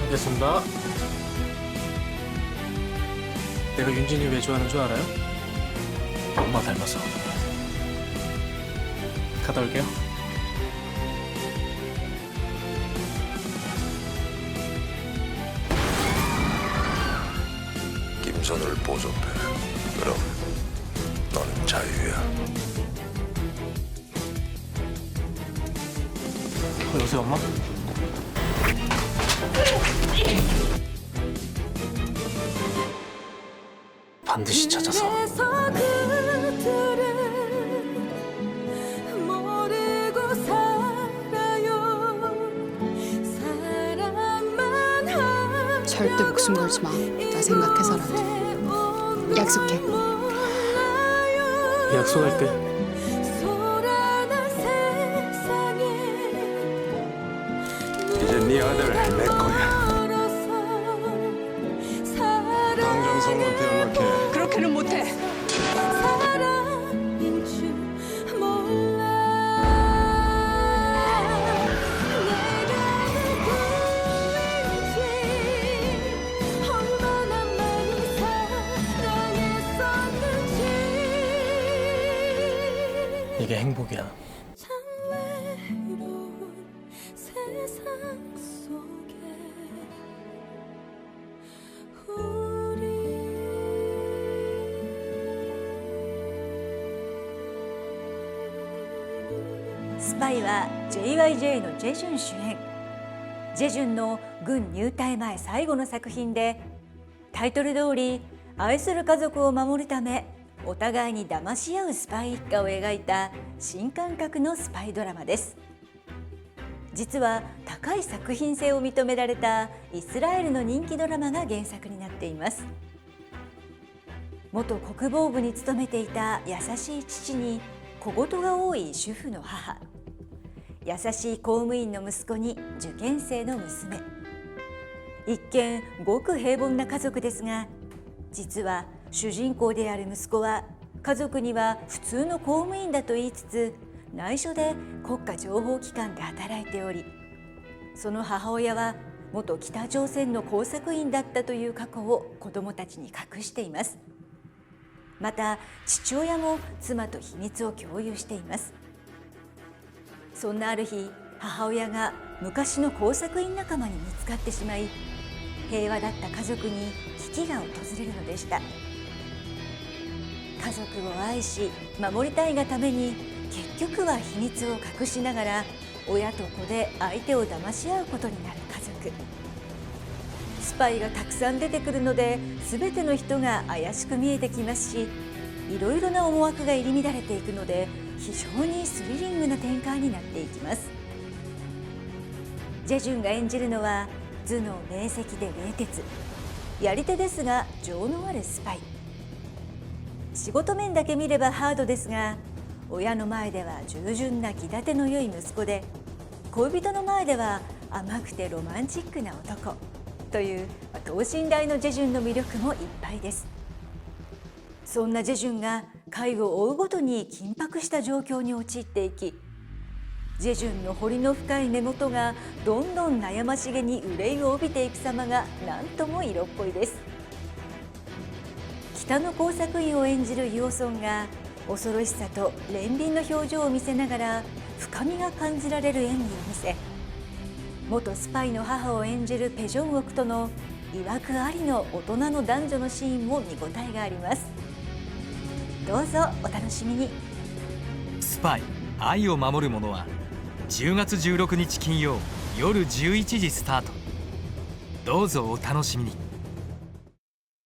알겠습니다. 내가 윤진이 왜 좋아하는 줄 알아요? 엄마 닮아서. 갔다 올게요. 김선우를 보존해. 그럼 너는 자유야. 여보세요, 엄마? 반드시 찾아서. 절대 목숨 걸지 마. 나 생각해서라도. 약속해. 약속할게. 이제 네 아들 내 거야. 당장 성우한테 연락해. 그렇게는 못해. 이게 행복이야.スパイは JYJ のジェジュン主演。ジェジュンの軍入隊前最後の作品で、タイトル通り愛する家族を守るためお互いに騙し合うスパイ一家を描いた新感覚のスパイドラマです。実は高い作品性を認められたイスラエルの人気ドラマが原作になっています。元国防部に勤めていた優しい父に小言が多い主婦の母、優しい公務員の息子に受験生の娘。一見ごく平凡な家族ですが、実は主人公である息子は家族には普通の公務員だと言いつつ、内緒で国家情報機関で働いており、その母親は元北朝鮮の工作員だったという過去を子どもたちに隠しています。また父親も妻と秘密を共有しています。そんなある日、母親が昔の工作員仲間に見つかってしまい、平和だった家族に危機が訪れるのでした。家族を愛し守りたいがために、結局は秘密を隠しながら親と子で相手を騙し合うことになる家族。スパイがたくさん出てくるので、全ての人が怪しく見えてきますし、いろいろな思惑が入り乱れていくので、非常にスリリングな展開になっていきます。ジェジュンが演じるのは頭脳明晰で冷徹、やり手ですが情のあるスパイ。仕事面だけ見ればハードですが、親の前では従順な気立ての良い息子で、恋人の前では甘くてロマンチックな男という等身大のジェジュンの魅力もいっぱいです。そんなジェジュンが回を追うごとに緊迫した状況に陥っていき、ジェジュンの彫りの深い目元がどんどん悩ましげに憂いを帯びていく様が何とも色っぽいです。北の工作員を演じるユオソンが恐ろしさと憐憫の表情を見せながら深みが感じられる演技を見せ、元スパイの母を演じるペ・ジョンウォクとの曰くありの大人の男女のシーンも見応えがあります。どうぞお楽しみに。スパイ愛を守る者は10月16日金曜夜11時スタート。どうぞお楽しみに。